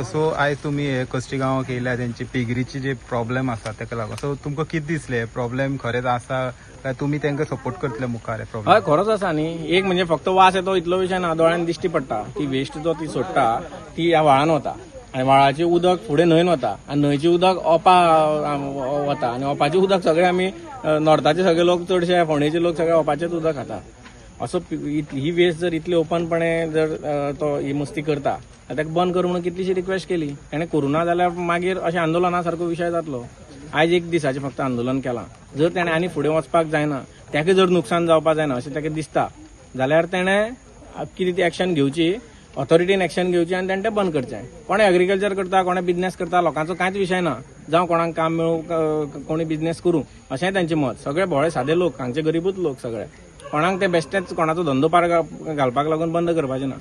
So आयज तुमी हे कश्टी गांवांक येयल्या तेंची पिगरीची जे प्रॉब्लेम आसा तेका लागून सो तुमकां कितें दिसले प्रॉब्लेम खरेंच आसा काय तुमी तांकां सपोर्ट करतले मुखार हय प्रॉब्लेम खरोच आसा न्ही. एक म्हणजे फक्त वास येतो इतलो विशय ना, दोळ्यान दिश्टी पडटा की वेस्ट जो ती सोडटा ती ह्या व्हाळान वता आनी व्हाळाचें उदक फुडें न्हंयन वता आनी न्हंयचें उदक ओपा वता आनी ओपाचें उदक सगळे आमी नॉर्थाचे सगळे लोक चडशे फोंडेचे लोक सगळे ओपाचेंच उदक खाता. असो ही वेस्ट जर इतली ओपनपणे जर तो ही मस्ती करता ताका बंद कर म्हणून कितलीशी रिक्वेस्ट केली. ताणें करूं ना जाल्यार मागीर अशें आंदोलना सारको विशय जातलो. आयज एक दिसाचें फक्त आंदोलन केलां. जर ताणें आनी फुडें वचपाक जायना, ताका जर नुकसान जावपाक जायना अशें ताका दिसता जाल्यार ताणें कितें ती एक्शन घेवची, ऑथॉरिटीन एक्शन घेवची आनी ताणें तें बंद करचें. कोणें एग्रीकल्चर करता, कोणें बिझनेस करता, लोकांचो कांयच विशय ना. जावं कोणाक काम मेळूं, कोणी बिझनेस करूं अशेंय तांचें मत. सगळे भोळे सादे लोक, हांगचे गरीबूच लोक सगळे. कोणाक ते बेश्टेच कोणाचो धंदो पार घालपाक लागून बंद करपाचें ना.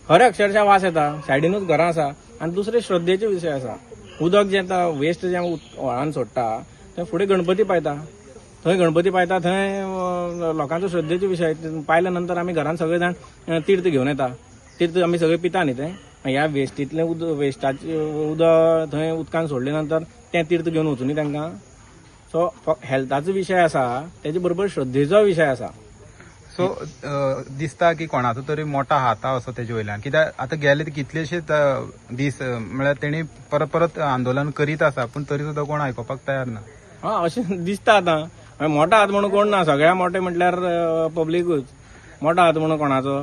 खरें अक्षरशः वास येता, सायडीनूच घरां आसा आनी दुसरे श्रद्धेचे विशय आसा. उदक जें आतां वेस्ट जें व्हाळान सोडटा थंय फुडें गणपती पायता. थंय गणपती पायता थंय लोकांचो श्रद्धेचो विशय. पायल्या नंतर आमी घरान सगळे जाण तीर्थ घेवन येता. तीर्थ आमी सगळे पिता न्ही तें. ह्या वेस्टींतलें वेस्टाचें उदक थंय उदकान सोडले नंतर तें तीर्थ घेवन वचूं न्ही तांकां. सो हेल्थाचो विशय आसा, तेजे बरोबर श्रद्धेचो विशय आसा. सो दिसता की कोणाचो तरी मोठा हात आहा असो तेजे वयल्यान, कित्याक आतां गेले कितलेशेच दीस म्हळ्यार तेणी परत परत आंदोलन करीत आसा पूण तरी सुद्दां कोण आयकपाक तयार ना. अशें दिसता आतां. मोठो हात म्हणून कोण ना, सगळ्या मोठे म्हटल्यार पब्लिकूच. मोठो हात म्हणून कोणाचो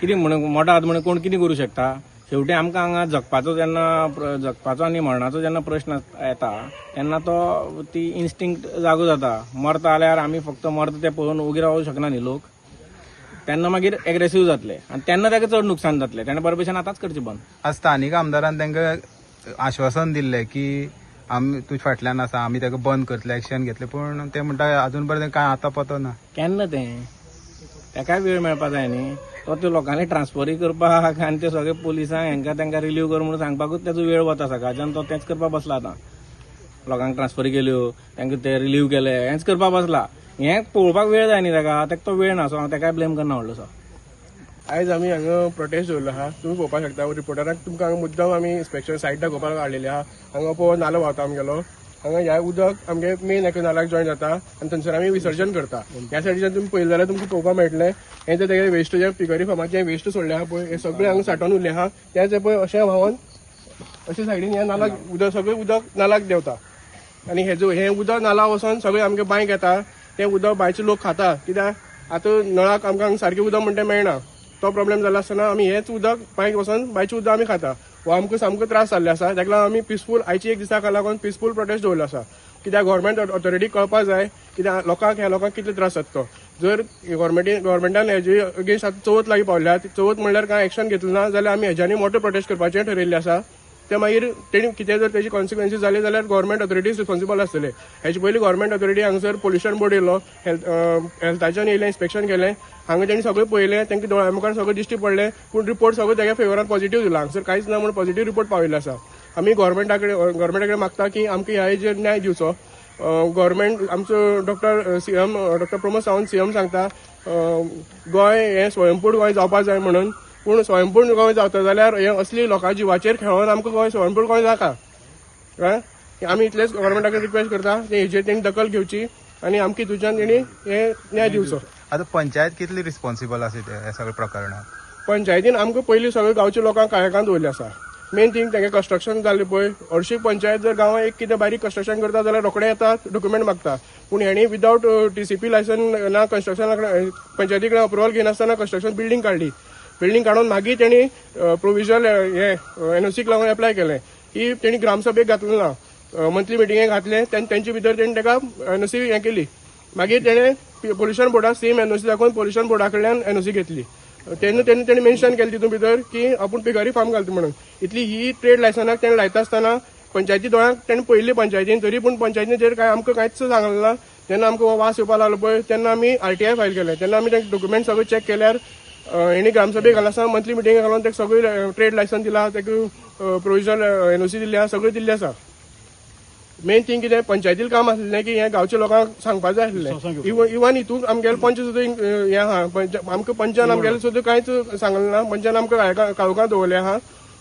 कितें म्हणून मोठो हात म्हणून कोण कितें करूं शकता. शेवटी आमकां हांगा जगपाचो आनी मरणाचो जेन्ना प्रश्न येता तेन्ना तो ती इन्स्टिंक्ट जागो जाता. मरता जाल्यार आमी फक्त मरता तें पळोवन उगी रावूंक शकना न्ही लोक. तेन्ना मागीर एग्रेसीव जातले आनी तेन्ना ताका चड नुकसान जातलें. ताणें बरे भशेन आतांच करचें बंद. आज स्थानीक आमदारान तांकां आश्वासन दिल्लें की आमी तुजे फाटल्यान आसा, आमी ताका बंद करतले, एक्शन घेतले, पूण ते म्हणटा अजून पर्यंत कांय आतां पतो ना. केन्ना तें ताकाय वेळ मेळपाक जाय न्ही. तो त्यो लोकांनी ट्रान्सफरी करपाक आनी ते सगळे पुलिसांक हांकां तांकां रिलीव कर म्हणून सांगपाकूच तेजो वेळ वता सकाळच्यान. तो तेंच करपाक बसला आतां. लोकांक ट्रान्सफरी केल्यो, तांकां ते रिलीव केले, हेंच करपाक बसला. हें पळोवपाक वेळ जाय न्ही ताका. ताका तो वेळ ना. सो हांव ताकाय ब्लेम करना व्हडलोसो. आयज आमी हांगा प्रोटेस्ट दवरलो आहा. तुमी पळोवपाक शकता रिपोर्टराक तुमकां हांगा मुद्दाम आमी इन्स्पेक्शन सायट दाखोवपाक हाडलेले आहा. हांगा पळोवन नालो व्हांवता आमगेलो. हांगा ह्या उदक आमगे मेन एका नाल्याक जॉयन जाता आनी थंयसर आमी विसर्जन करता. ह्या सायडीच्यान तुमी पळयलें जाल्यार तुमकां पळोवपाक मेळटलें हें जे तेगे वेस्ट जे पिगरी फार्माचें वेस्ट सोडलें आहा पळय, हें सगळें हांगा सांठोवन उरलें आहा. तें पळय अशें व्हांवोन अशें सायडीन ह्या नालाक उदक सगळें उदक नालाक देंवता आनी हें उदक नाला वचोन सगळें आमगे बांयक येता. तें उदक बांयचे लोक खाता. कित्याक आतां नळाक आमकां हांगा सारकें उदक म्हणटा मेळना. तो प्रॉब्लेम जाला आसतना आमी हेंच उदक बांयक वचोन बांयचें उदक आमी खाता. हो आमकां सामको त्रास जाल्ले आसा. ताका लागून आमी पिसफूल आयची एक दिसाक लागून पिसफूल प्रोटेस्ट दवरलो आसा. कित्याक गव्हर्मेंट ऑथॉरिटीक कळपाक जाय कित्याक ह्या लोकांक कितले त्रास जाता तो. जर गव्हर्मेंटान हेजे अगेन्स्ट आतां चवथ लागीं पावल्या, चवथ म्हणल्यार कांय एक्शन घेतलें ना जाल्यार आमी हेज्यांनी मोठो प्रोटेस्ट करपाचें ठरयिल्लें आसा. ते मागीर तेणी कितें जर तेजी कॉन्सिक्वन्सीस जाले जाल्यार गव्हर्मेंट ऑथॉरिटीज रिस्पॉन्सिबल आसतले. हेचे पयलीं गव्हर्मेंट ऑथॉरिटी हांगासर पोल्युशन बोर्ड येयलो, हेल्थाच्यान येयलें, इन्स्पेक्शन केलें. हांगा तेणी सगळें पळयलें, तांकां दोळ्या मुखार सगळें दिश्टी पडलें पूण रिपोर्ट सगळें तेगे फेवरान पॉझिटिव्ह दिला. हांगासर कांयच ना म्हणून पॉझिटिव्ह रिपोर्ट पावयल्लो आसा. आमी गव्हर्मेंटा कडेन मागता की आमकां ह्या हेजेर न्याय दिवचो. गव्हर्मेंट आमचो डॉक्टर प्रमोद सावंत सीएम सांगता गोंय हें स्वयंपूर्ण गोंय जावपाक जाय म्हणून. पूण स्वयंपूर्ण गोंय जावता जाल्यार हे असली लोकांच्या जिवाचेर खेळोन आमकां गोंय स्वयंपूर्ण गोंय जाता. आमी इतलेंच गव्हर्मेंटा कडेन रिक्वेस्ट करता हेजेर तेणी दखल घेवची आनी आमकां हितूच्यान तेणी हे न्याय दिवचो. आतां पंचायत कितली रिस्पॉन्सिबल आसा ह्या सगळ्या प्रकरणात? पंचायतीन आमकां पयलीं सगळ्या गांवच्या लोकांक कायकान दवरलें आसा. मेन थिंग तेगे कन्स्ट्रक्शन जाल्लें पळय, हरशीं पंचायत जर गांवांत एक कितें बारीक कन्स्ट्रक्शन करता जाल्यार रोखडे येता डॉक्युमेंट मागता. पूण हेणी विदावट TCP लायसन ना कन्स्ट्रक्शन पंचायती कडेन अप्रुवल घेनासतना कन्स्ट्रक्शन बिल्डींग काडली. बिल्डींग काडून मागीर तेणी प्रोविजनल हे NOCक लागून एप्लाय केलें. ही तेणी ग्रामसभेक घातलें ना, मंथली मिटिंगेक घातलें. तेंचे भितर तेणी ताका NOC हें केली. मागीर तेणें पोल्युशन बोर्डाक सेम NOC दाखोवन पोल्युशन बोर्डा कडल्यान NOC घेतली. तेणी मेन्शन केलें तितून भितर की आपूण पिगरी फार्म घालता म्हणून. इतली ही ट्रेड लायसनाक तेणें लायता आसतना पंचायती दोळ्यांक तेणें पयली पंचायतीन, तरी पूण पंचायतीचेर काय आमकां कांयच सांगलें ना. जेन्ना आमकां वास येवपाक लागलो पळय तेन्ना आमी RTI फायल केलें. तेन्ना आमी तें डॉक्युमेंट सगळें चॅक केल्यार हेणी ग्रामसभेक घालना आसतना मंथली मिटिंगेक घालून ताका सगळी ट्रेड लायसन दिला, ताका प्रोविजनल NOC दिल्ली आसा, सगळें दिल्लें आसा. मेन थिंग कितें पंचायतील काम आसलें की हें गांवच्या लोकांक सांगपाक जाय आसलें. इवन हितून आमगेले पंच सुद्दां हें आहा, आमकां पंचान आमगेले सुद्दां कांयच सांगलें ना. पंचान आमकां काळोखांत दवरलें आहा.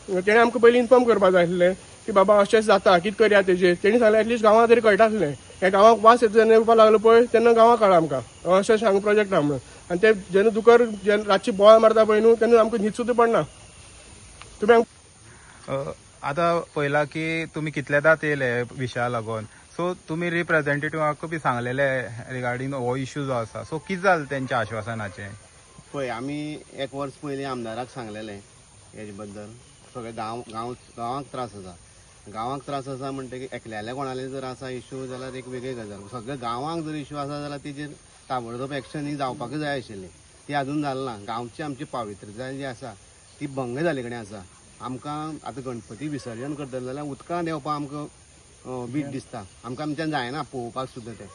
तेणे आमकां पयलीं इन्फॉर्म करपाक जाय आसलें की बाबा अशेंच जाता कितें करया तेजेर तेणी सांगलें एटलीस्ट गांवांत तरी कळटा आसलें हे गांवांक वास जेन्ना येवपाक लागलो पळय तेन्ना गांवांक कळ्ळां आमकां अशें हांगा प्रोजेक्ट आहा म्हणून आनी ते जेन्ना दुकर जेन्ना रातची बोवाळ मारता पळय न्हू तेन्ना आमकां न्हीद सुद्दां पडना तुमी आता पळयला की तुम्ही कितलेदाच येयले विशया लागून सो तुम्ही रिप्रेझेंटेटिव्हाक बी सांगलेले रिगार्डींग हो इश्यू जो आसा सो कितें जालें तेंच्या आश्वासनाचें पळय आमी एक वर्स पयलीं आमदाराक सांगलेलें हेजे बद्दल सगळे गांवांक त्रास आसा गांवांक त्रास आसा म्हणटकीर एकल्याले कोणाले जर आसा इश्यू जाल्यार एक वेगळी गजाल सगळे गांवांक जर इश्यू आसा जाल्यार तेजेर ताबडतोब एक्शन ही जावपाक जाय आशिल्ली ती अजून जाली ना गांवची आमची पावित्रताय जी आसा ती भंग जाले कडेन आसा आमकां आतां गणपती विसर्जन करतले जाल्यार उदकांत येवपाक आमकां वीट दिसता आमकां आमच्यान जायना पळोवपाक सुद्दां तें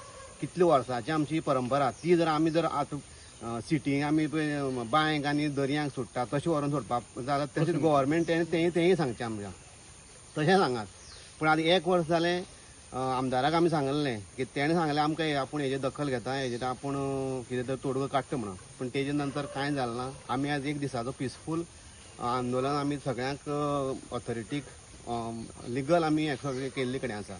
कितले वर्सांची आमची परंपरा ती जर आमी जर आतां सिटींक आमी पळय बांयक आनी दर्यांक सोडटा तशें व्हरून सोडपाक जाल्यार तशेंच गोवोरमेंट तेंय सांगचें आमकां तशें सांगात पूण आतां एक वर्स जालें आमदाराक आमी सांगलेलें की तेणें सांगलें आमकां आपूण हेजेर दखल घेता हेजेर आपूण कितें तर तोडगो काडटा म्हणून पूण तेजे नंतर कांय जालें ना आमी आज एक दिसाचो पिसफूल आंदोलन आमी सगळ्यांक ऑथॉरिटीक लिगल आमी हें सगळें केल्ले कडेन आसा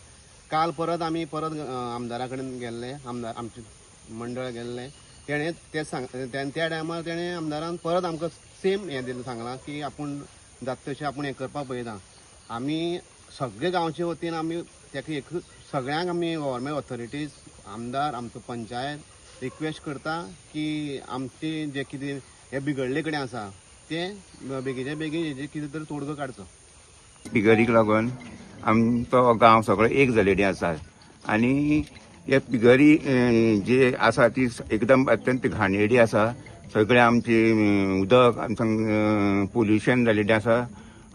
काल परत आमी परत आमदारा कडेन गेल्ले आमदार आमचें मंडळ गेल्लें तेणें तें सांग त्या टायमार तेणें आमदारान परत आमकां सेम हें दिलें सांगलां की आपूण जाता तशें आपूण हें करपाक पळयता आमी सगळे गांवचे वतीन आमी तेका एक सगळ्यांक आमी गव्हर्मेंट ऑथॉरिटीज आमदार आमचो पंचायत रिक्वेस्ट करता की आमचे जे कितें हे बिगडले कडेन आसा ते बेगीचे बेगीन हेजे कितें तरी तोडगो काडचो पिगरीक लागून आमचो गांव सगळो एक जालेली आसा आनी हे पिगरी जे आसा ती एकदम अत्यंत घाणेरडी आसा सगळे आमचे उदक आमचं पोल्युशन जालेलें आसा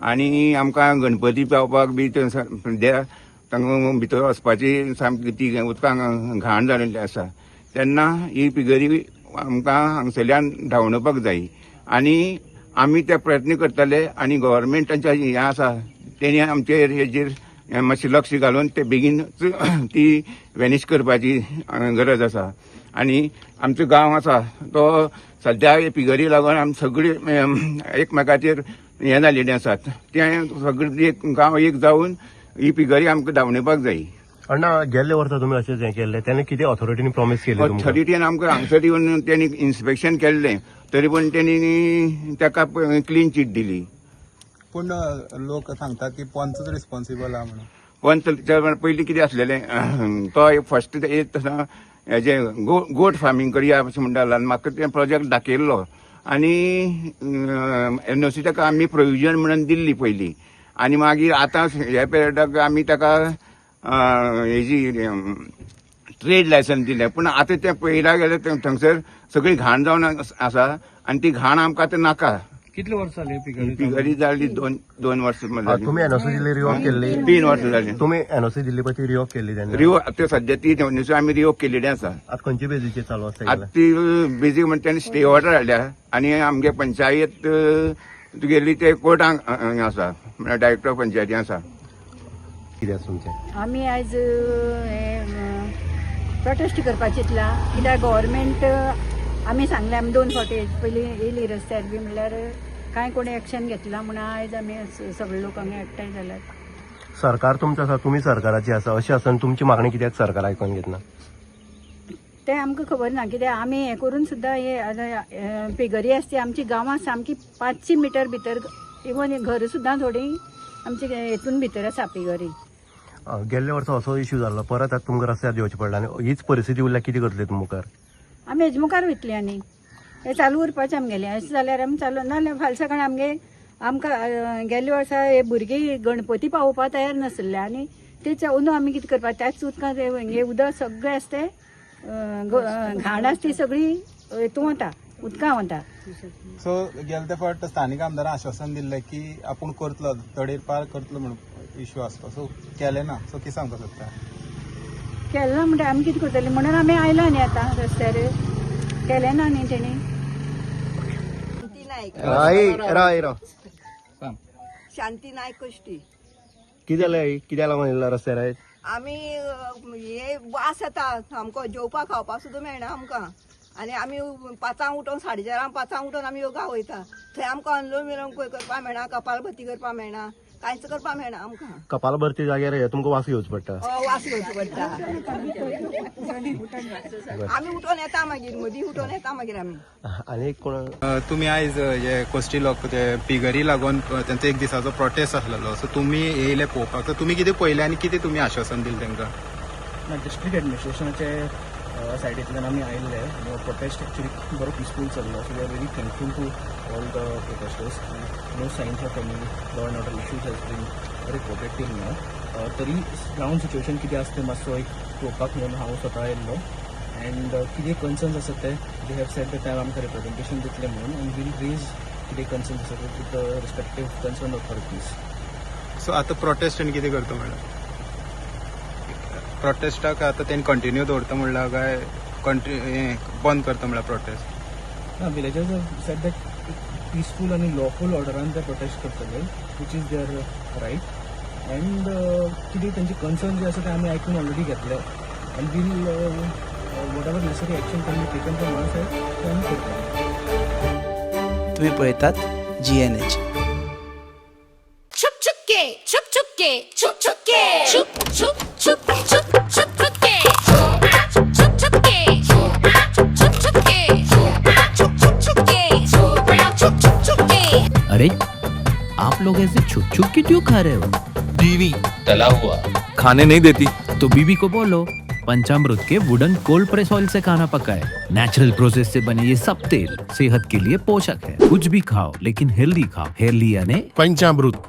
आनी आमकां गणपती पावपाक बी तांकां भितर वचपाची सामकी ती उदकांक घाण जालेली आसा तेन्ना ही पिगरी आमकां हांगसरल्यान धांवडपाक जाय आनी आमी ते प्रयत्न करतले आनी गव्हर्मेंटाच्या हें आसा तेणी आमचेर हेजेर मातशें लक्ष घालून ते बेगीनच ती वॅनिश करपाची गरज आसा आनी आमचो गांव आसा तो सद्या पिगरी लागून आमी सगळी एकमेकाचेर हें जालेलीं आसात ते सगळे एक गांव एक जावन ही पिगरी आमकां धांवडपाक जाय अण्णा गेल्ले वर्सा तुमी अशेंच हें केल्लें तेन्ना कितें ऑथॉरिटीनी प्रॉमीस केली ऑथॉरिटीन आमकां हांगसर येवन तेणी इन्स्पेक्शन केल्लें तरी पूण तेणी ताका क्लीन चीट दिली पूण लोक सांगतात की पंचच रिस्पॉन्सिबल आहा म्हणून पण पयलीं कितें आसलेलें तो फस्ट हेजे गोट फार्मींग करया अशें म्हणटालो आनी म्हाका तें प्रोजेक्ट दाखयल्लो आनी एनओसी ताका आमी प्रोविजन म्हणून दिल्ली पयलीं आनी मागीर आतां ह्या पिरियडाक आमी ताका हेजी ट्रेड लायसन्स दिलें पूण आतां तें पळयला गेल्यार थंगसर सगळी घाण जावन आसा आनी ती घाण आमकां आतां नाका कितले वर्स जाले पिगरी जाली दोन वर्स तुमी एनओसी दिल्ली रिवोक केल्ली 3 वर्सां जालीं तुमी एनओसी दिल्ली पळय ती रिवोक केल्ली तेन्ना रिवोक ते सद्या ती आमी रिवोक केलेली आसा आतां खंयचे बेजीचेर चालू आसता आतां ती बेजीक म्हणटा तेणी स्टे ऑर्डर हाडल्या आनी आमगे पंचायत गेली ते कोर्टाक आसा म्हळ्यार डायरेक्टर ऑफ पंचायती आसा कितें आसा तुमचें आमी आयज प्रोटेस्ट करपाक चिंतला कित्याक गव्हर्मेंट आमी सांगलें आमी 2 फावटी पयलीं येयली रस्त्यार बी म्हणल्यार कांय कोणी एक्शन घेतला म्हणून आयज आमी सगळे लोक हांगा एकठांय जाल्यात सरकार तुमचो आसा तुमी सरकाराची आसा अशें आसन तुमची मागणी कित्याक सरकार आयकून घेतना तें आमकां खबर ना कित्याक आमी हें करून सुद्दां हे पिगरी आसता ती आमची गांवां सामकी 500 मिटर भितर इवन घर सुद्दां थोडीं आमची हेतून भितर आसा पिगरी गेल्ले वर्सा असो इश्यू जाल्लो परत आतां तुमकां रस्त्यार देंवचें पडलां आनी हीच परिस्थिती उरल्यार कितें करतले तुमी मुखार आमी हेजे मुखार वयतली आनी हें चालू उरपाचें आमगेलें अशें जाल्यार आमी चालू नाल्यार फाल्यां सकाळीं आमकां गेल्ले वर्सा हे भुरगीं गणपती पावोवपाक तयार नासले आनी तेच अंदू आमी कितें करपाक त्याच उदकांत हे उदक सगळें आसता घाण आसता ती सगळी हितूं वता उदकां वता सो गेले ते फावट स्थानीक आमदारान आश्वासन दिल्लें की आपूण करतलो तडेर पार करतलो म्हणून इश्यू आसलो सो केलें ना सो कितें सांगपाक सोदता केलें ना म्हणटा आमी कितें करतलीं म्हणून आमी आयला न्ही आतां रस्त्यार केलें ना न्ही तेणी शांती नायक कश्टी कितें जालें कित्याक लागून येयला रस्त्यार आयज आमी हे वास येता सामको जेवपाक खावपाक सुद्दां मेळना आमकां आनी आमी 5 उठोन 4:30 5 उठोन आमी योगा वयता थंय आमकां अनुलोम विलोम करपा मेळना कपालभती करपा मेळना कांयच करपा मेळना आमकां कपालभरती जाग्यार तुमकां वास घेवचो पडटा वास घेवचो पडटा आमी उठोन येता मागीर मदीं उठोन येता मागीर आमी आनी कोण तुम्ही आयज जे कोस्टी लोक ते पिगरी लागून त्यांचा एक दिसाचो प्रोटेस्ट आसलेलो सो तुम्ही येयले पळोवपाक तर तुम्ही कितें पळयलें आनी कितें तुम्ही आश्वासन दिलें तांकां डिस्ट्रिक्ट एडमिनिस्ट्रेशनाचे सायडींतल्यान आमी आयिल्ले प्रोटेस्ट एक्चुअली बरो पिसफूल चल्लो so we are very thankful to all the protesters no signs of any law and order issues has been reported till now तरी ग्राउंड सिच्युएशन कितें आसा तें मातसो एक पळोवपाक म्हणून हांव स्वता आयिल्लो एंड कितें कन्सर्न्स आसा ते they have set the time आमकां रिप्रेझेंटेशन दितलें म्हणून एंड वील रेज कितें कन्सर्न्स आसा with the respective concern authorities so आता प्रोटेस्ट कितें करता म्हणल्यार प्रोटेस्टाक आता तेणी कंटिन्यू दवरता म्हणल्यार काय बंद करता म्हणल्यार प्रोटेस्ट ना villagers have set that peaceful आनी लॉफूल ऑर्डरान ते प्रोटेस्ट करतले which is there right and कितें तेंचे कन्सर्न जे आसा ते आमी आयकून ऑलरेडी घेतले and will whatever necessary action can be taken from our side ते आमी करतले तुम्ही पळयतात GNH छुप छुपके छुप छुपके छुप छुपके छुप छुप छुप छुप छुप छुपके छुप छुपके छुप छुपके छुप छुपके छुप छुपके। अरे आप लोग ऐसे छुप छुप के क्यों खा रहे हो? बीवी तला हुआ खाने नहीं देती तो बीबी को बोलो पंचामृत के वुडन कोल्ड प्रेस ऑयल से खाना पकाए। नेचुरल प्रोसेस से बने ये सब तेल सेहत के लिए पोषक है। कुछ भी खाओ लेकिन हेल्दी खाओ। हेल्दी यानी पंचामृत।